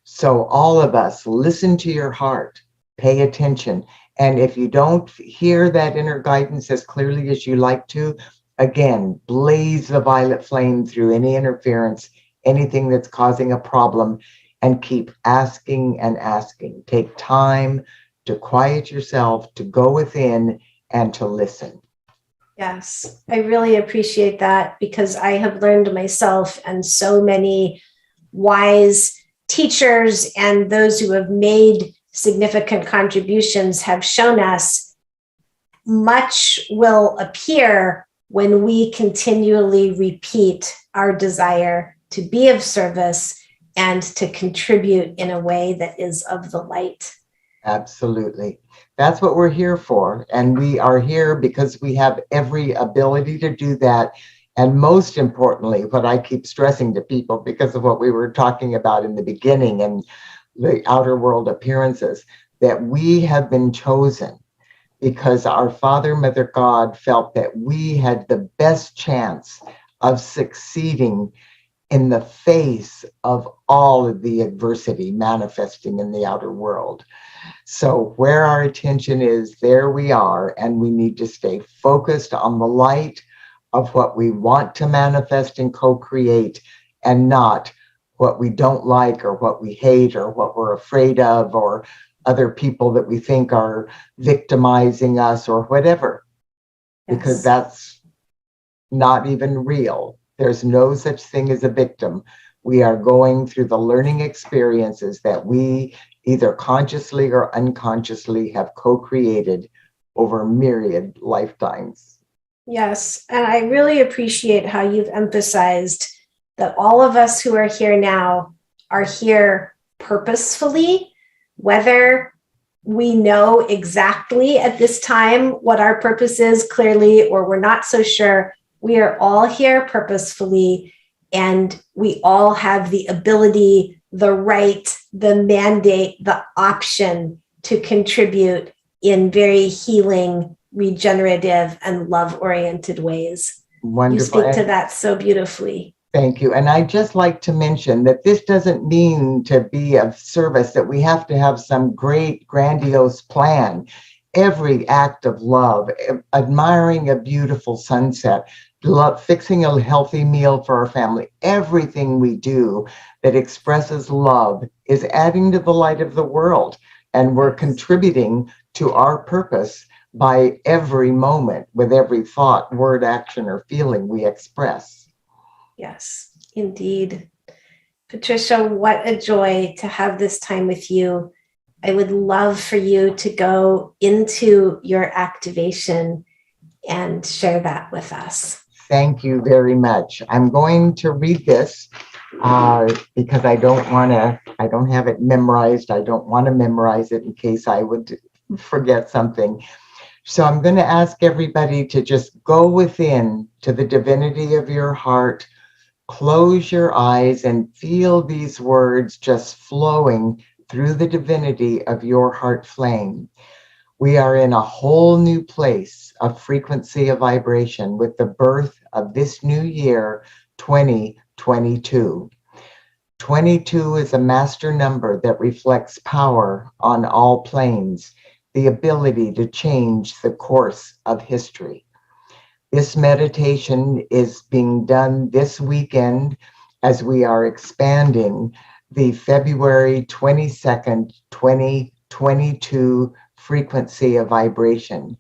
So all of us, listen to your heart, pay attention. And if you don't hear that inner guidance as clearly as you like to, again, blaze the violet flame through any interference, anything that's causing a problem, and keep asking and asking. Take time to quiet yourself, to go within, and to listen. Yes, I really appreciate that, because I have learned myself, and so many wise teachers and those who have made significant contributions have shown us much will appear when we continually repeat our desire to be of service and to contribute in a way that is of the light. Absolutely. That's what we're here for. And we are here because we have every ability to do that. And most importantly, what I keep stressing to people, because of what we were talking about in the beginning and the outer world appearances, that we have been chosen because our Father, Mother, God felt that we had the best chance of succeeding in the face of all of the adversity manifesting in the outer world. So where our attention is, there we are, and we need to stay focused on the light of what we want to manifest and co-create, and not what we don't like or what we hate or what we're afraid of, or other people that we think are victimizing us or whatever, because that's not even real. There's no such thing as a victim. We are going through the learning experiences that we either consciously or unconsciously have co-created over myriad lifetimes. Yes, and I really appreciate how you've emphasized that all of us who are here now are here purposefully, whether we know exactly at this time what our purpose is clearly, or we're not so sure. We are all here purposefully, and we all have the ability, the right, the mandate, the option to contribute in very healing, regenerative, and love-oriented ways. Wonderful. You speak to that so beautifully. Thank you. And I'd just like to mention that this doesn't mean to be of service that we have to have some great grandiose plan. every act of love, admiring a beautiful sunset, fixing a healthy meal for our family, everything we do that expresses love is adding to the light of the world. And we're contributing to our purpose by every moment, with every thought, word, action, or feeling we express. Yes, indeed. Patricia, what a joy to have this time with you. I would love for you to go into your activation and share that with us. Thank you very much. I'm going to read this because I don't have it memorized. I don't want to memorize it in case I would forget something. So I'm going to ask everybody to just go within to the divinity of your heart, close your eyes, and feel these words just flowing through the divinity of your heart flame. We are in a whole new place of frequency of vibration with the birth of this new year, 2022. 22 is a master number that reflects power on all planes, the ability to change the course of history. This meditation is being done this weekend as we are expanding the February 22nd, 2022 frequency of vibration.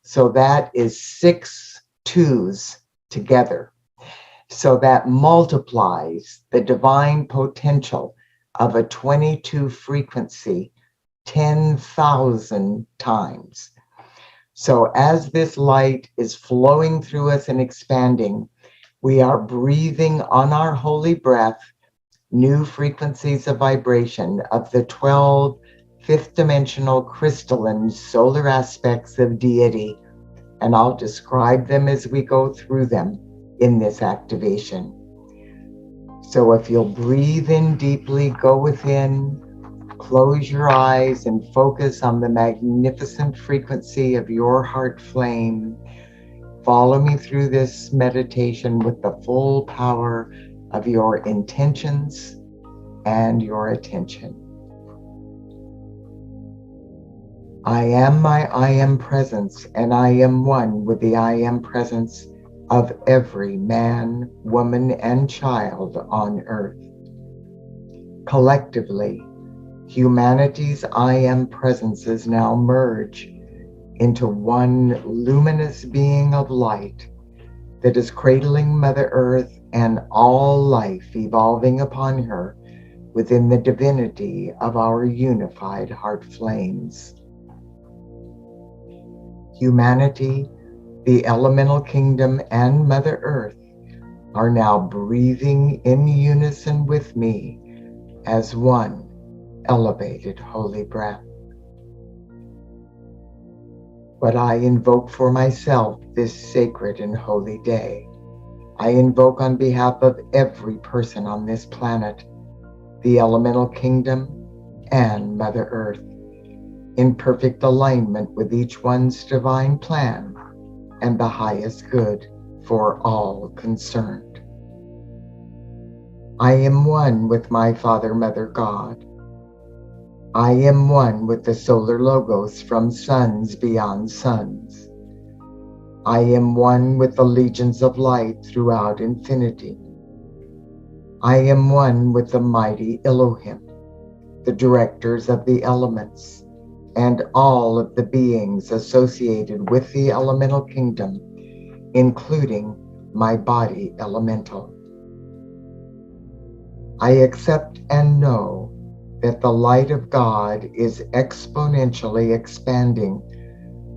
So that is 6 2s together. So that multiplies the divine potential of a 22 frequency 10,000 times. So as this light is flowing through us and expanding, we are breathing on our holy breath new frequencies of vibration of the 12 fifth dimensional crystalline solar aspects of deity. And I'll describe them as we go through them in this activation. So if you'll breathe in deeply, go within, close your eyes and focus on the magnificent frequency of your heart flame. Follow me through this meditation with the full power of your intentions and your attention. I am my I am presence, and I am one with the I am presence of every man, woman, and child on earth. Collectively, humanity's I am presences now merge into one luminous being of light that is cradling Mother Earth and all life evolving upon her within the divinity of our unified heart flames. Humanity, the elemental kingdom, and Mother Earth are now breathing in unison with me as one elevated holy breath. But I invoke for myself this sacred and holy day. I invoke on behalf of every person on this planet, the elemental kingdom and Mother Earth, in perfect alignment with each one's divine plan and the highest good for all concerned. I am one with my Father, Mother, God. I am one with the solar logos from suns beyond suns. I am one with the legions of light throughout infinity. I am one with the mighty Elohim, the directors of the elements, and all of the beings associated with the elemental kingdom, including my body elemental. I accept and know that the light of God is exponentially expanding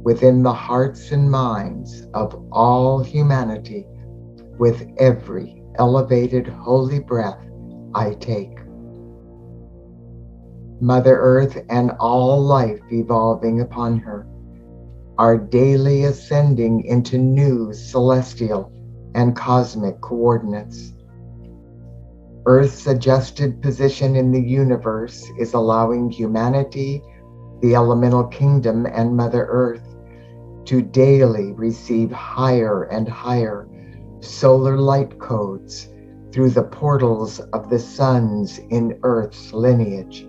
within the hearts and minds of all humanity with every elevated holy breath I take. Mother Earth and all life evolving upon her are daily ascending into new celestial and cosmic coordinates. Earth's adjusted position in the universe is allowing humanity, the elemental kingdom, and Mother Earth to daily receive higher and higher solar light codes through the portals of the suns in Earth's lineage.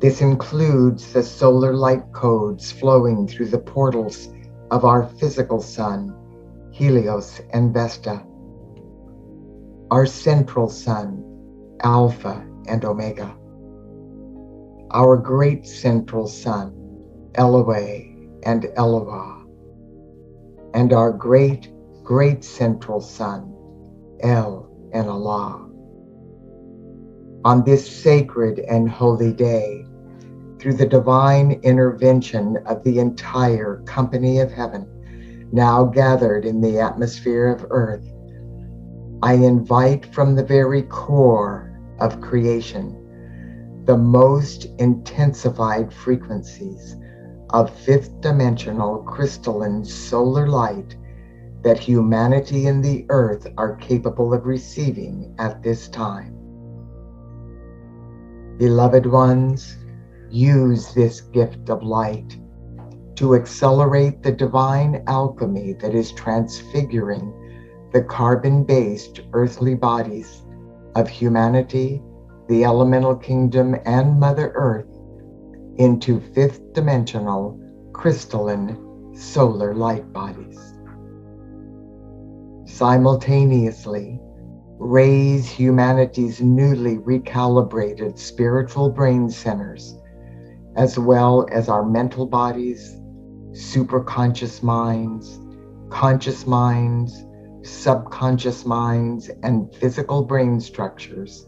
This includes the solar light codes flowing through the portals of our physical sun, Helios and Vesta, our central sun, Alpha and Omega, our great central sun, Eloe and Eloah, and our great, great central sun, El and Allah. On this sacred and holy day, through the divine intervention of the entire company of heaven, now gathered in the atmosphere of earth, I invite from the very core of creation the most intensified frequencies of fifth dimensional crystalline solar light that humanity and the earth are capable of receiving at this time. Beloved ones, use this gift of light to accelerate the divine alchemy that is transfiguring the carbon-based earthly bodies of humanity, the elemental kingdom, and Mother Earth into fifth dimensional crystalline solar light bodies. Simultaneously, raise humanity's newly recalibrated spiritual brain centers, as well as our mental bodies, superconscious minds, conscious minds, subconscious minds, and physical brain structures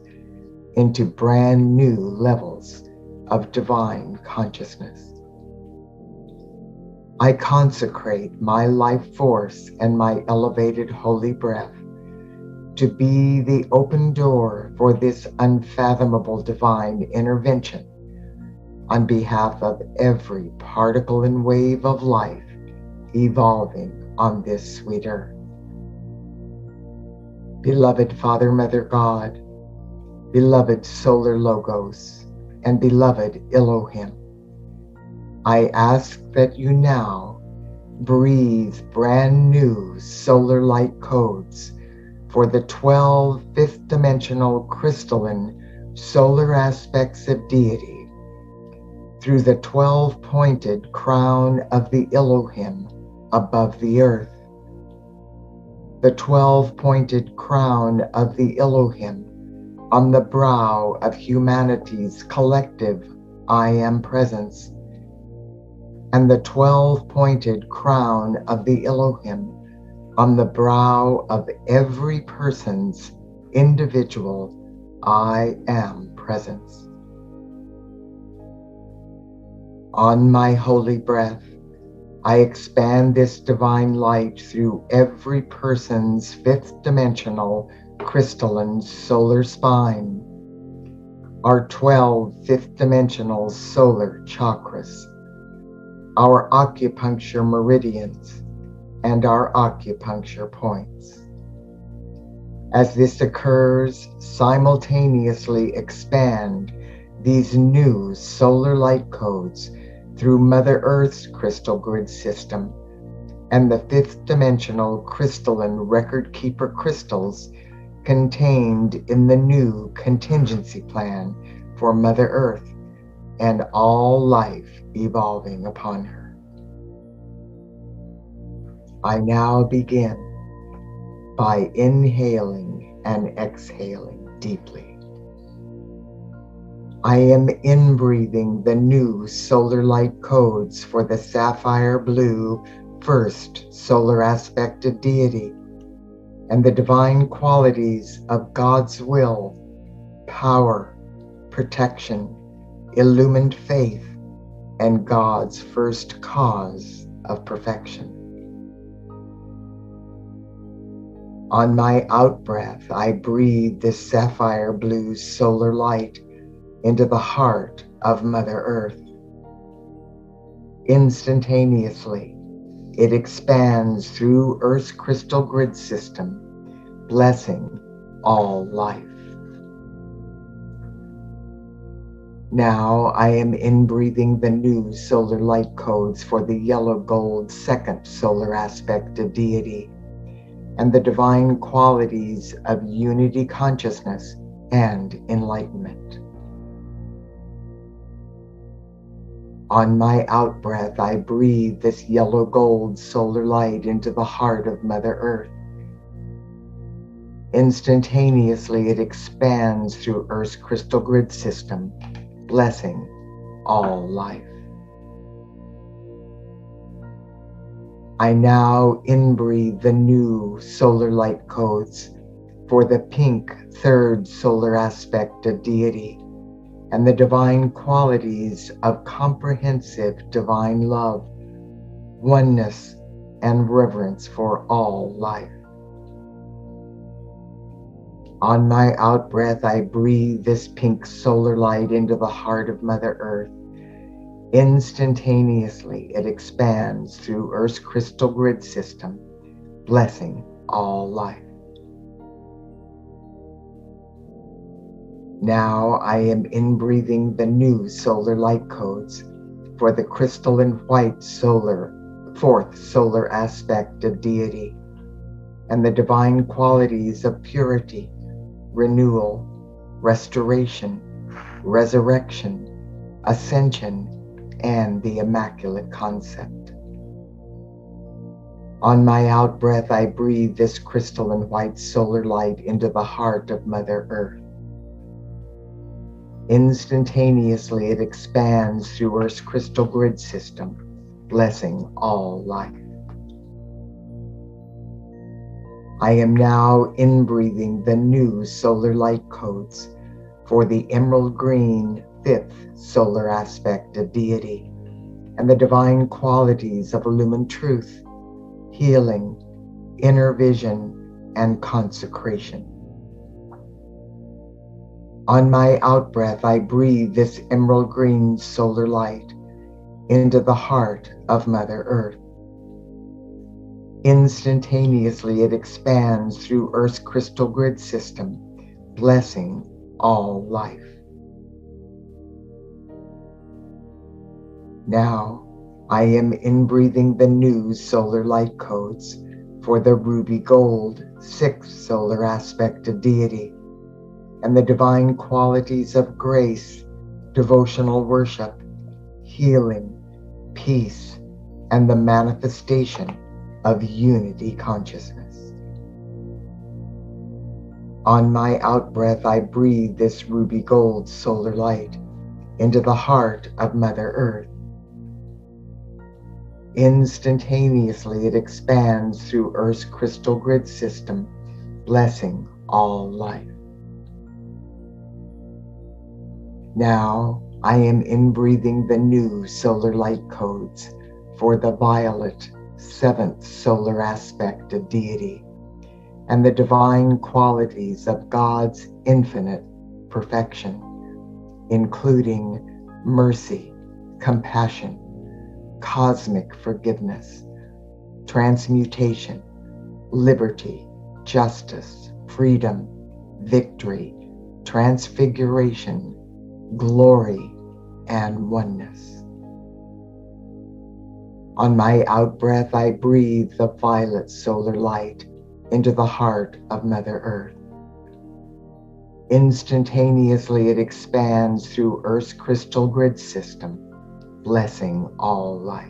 into brand new levels of divine consciousness. I consecrate my life force and my elevated holy breath to be the open door for this unfathomable divine intervention on behalf of every particle and wave of life evolving on this sweet earth. Beloved Father, Mother God, beloved Solar Logos, and beloved Elohim, I ask that you now breathe brand new solar light codes for the 12 fifth dimensional crystalline solar aspects of deity through the 12-pointed crown of the Elohim above the earth, the 12-pointed crown of the Elohim on the brow of humanity's collective I Am presence, and the 12-pointed crown of the Elohim on the brow of every person's individual I Am presence. On my holy breath, I expand this divine light through every person's fifth dimensional crystalline solar spine, our 12 fifth dimensional solar chakras, our acupuncture meridians, and our acupuncture points. As this occurs, simultaneously expand these new solar light codes through Mother Earth's crystal grid system and the fifth dimensional crystalline record keeper crystals contained in the new contingency plan for Mother Earth and all life evolving upon her. I now begin by inhaling and exhaling deeply. I am inbreathing the new solar light codes for the sapphire blue first solar aspect of deity and the divine qualities of God's will, power, protection, illumined faith, and God's first cause of perfection. On my out-breath, I breathe this sapphire blue solar light into the heart of Mother Earth. Instantaneously, it expands through Earth's crystal grid system, blessing all life. Now I am inbreathing the new solar light codes for the yellow gold second solar aspect of deity and the divine qualities of unity consciousness and enlightenment. On my out-breath, I breathe this yellow gold solar light into the heart of Mother Earth. Instantaneously, it expands through Earth's crystal grid system, blessing all life. I now inbreathe the new solar light codes for the pink third solar aspect of deity and the divine qualities of comprehensive divine love, oneness, and reverence for all life. On my out-breath, I breathe this pink solar light into the heart of Mother Earth. Instantaneously, it expands through Earth's crystal grid system, blessing all life. Now I am inbreathing the new solar light codes for the crystalline white solar, fourth solar aspect of deity, and the divine qualities of purity, renewal, restoration, resurrection, ascension, and the Immaculate Concept. On my out-breath, I breathe this crystalline white solar light into the heart of Mother Earth. Instantaneously, it expands through Earth's crystal grid system, blessing all life. I am now inbreathing the new solar light codes for the emerald green fifth solar aspect of deity and the divine qualities of illumined truth, healing, inner vision, and consecration. On my out-breath, I breathe this emerald green solar light into the heart of Mother Earth. Instantaneously, it expands through Earth's crystal grid system, blessing all life. Now, I am inbreathing the new solar light codes for the ruby gold sixth solar aspect of deity and the divine qualities of grace, devotional worship, healing, peace, and the manifestation of unity consciousness. On my out-breath, I breathe this ruby gold solar light into the heart of Mother Earth. Instantaneously, it expands through Earth's crystal grid system, blessing all life. Now, I am inbreathing the new solar light codes for the violet seventh solar aspect of deity and the divine qualities of God's infinite perfection, including mercy, compassion, cosmic forgiveness, transmutation, liberty, justice, freedom, victory, transfiguration, glory, and oneness. On my out-breath, I breathe the violet solar light into the heart of Mother Earth. Instantaneously, it expands through Earth's crystal grid system, blessing all life.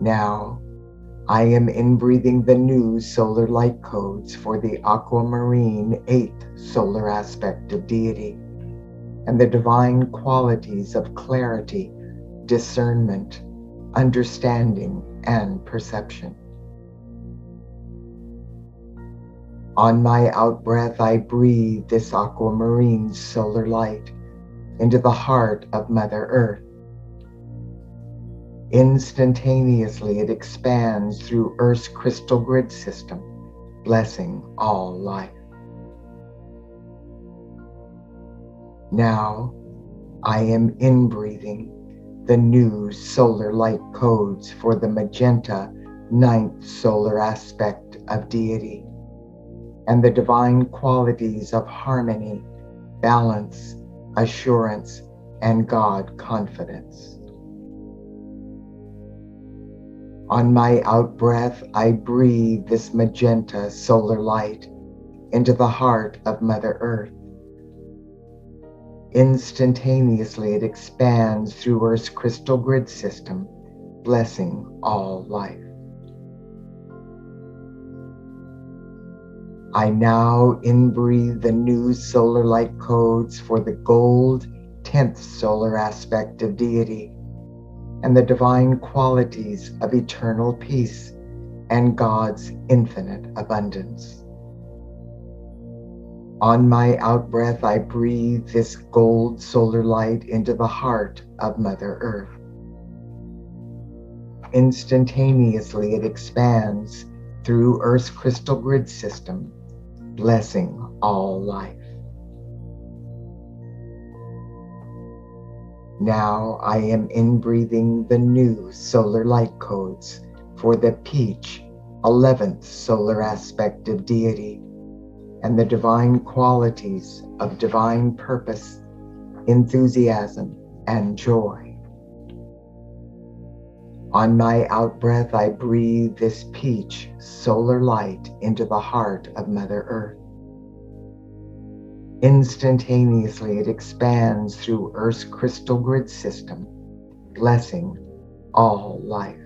Now, I am inbreathing the new solar light codes for the aquamarine eighth solar aspect of deity and the divine qualities of clarity, discernment, understanding, and perception. On my out-breath, I breathe this aquamarine solar light into the heart of Mother Earth. Instantaneously, it expands through Earth's crystal grid system, blessing all life. Now, I am inbreathing the new solar light codes for the magenta ninth solar aspect of deity and the divine qualities of harmony, balance, assurance, and God confidence. On my out-breath, I breathe this magenta solar light into the heart of Mother Earth. Instantaneously, it expands through Earth's crystal grid system, blessing all life. I now inbreathe the new solar light codes for the gold 10th solar aspect of deity and the divine qualities of eternal peace and God's infinite abundance. On my outbreath, I breathe this gold solar light into the heart of Mother Earth. Instantaneously, it expands through Earth's crystal grid system, blessing all life. Now I am inbreathing the new solar light codes for the peach 11th solar aspect of deity and the divine qualities of divine purpose, enthusiasm, and joy. On my outbreath, I breathe this peach solar light into the heart of Mother Earth. Instantaneously, it expands through Earth's crystal grid system, blessing all life.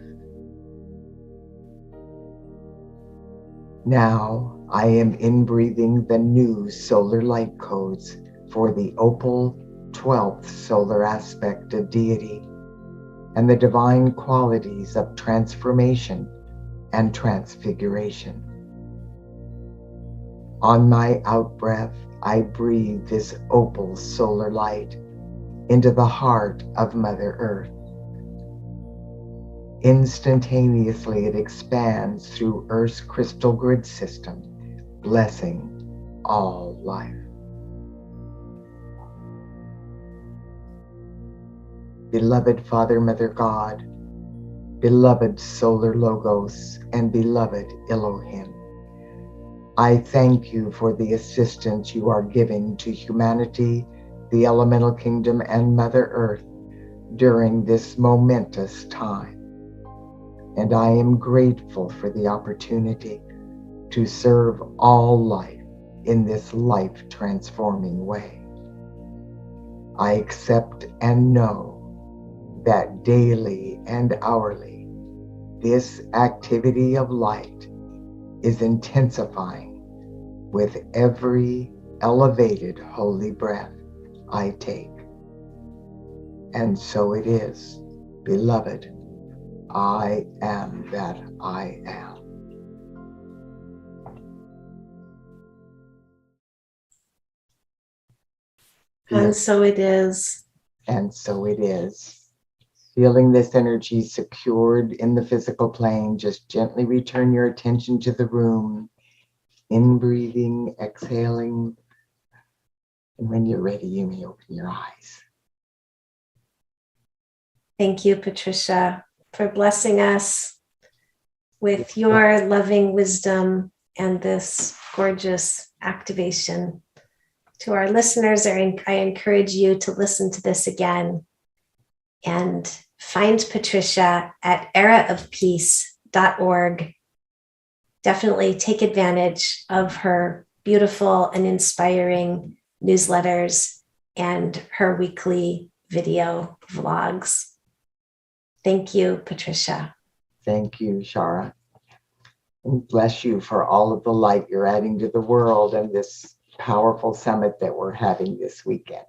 Now I am inbreathing the new solar light codes for the opal 12th solar aspect of deity and the divine qualities of transformation and transfiguration. On my outbreath, I breathe this opal solar light into the heart of Mother Earth. Instantaneously, it expands through Earth's crystal grid system, blessing all life. Beloved Father, Mother God, beloved Solar Logos, and beloved Elohim, I thank you for the assistance you are giving to humanity, the elemental kingdom, and Mother Earth during this momentous time. And I am grateful for the opportunity to serve all life in this life-transforming way. I accept and know that daily and hourly, this activity of light is intensifying with every elevated holy breath I take. And so it is, beloved, I am that I am. And so it is. And so it is. Feeling this energy secured in the physical plane, just gently return your attention to the room, in-breathing, exhaling, and when you're ready, you may open your eyes. Thank you, Patricia, for blessing us with your loving wisdom and this gorgeous activation. To our listeners, I encourage you to listen to this again and find Patricia at eraofpeace.org. Definitely take advantage of her beautiful and inspiring newsletters and her weekly video vlogs. Thank you, Patricia. Thank you, Shara. And bless you for all of the light you're adding to the world and this powerful summit that we're having this weekend.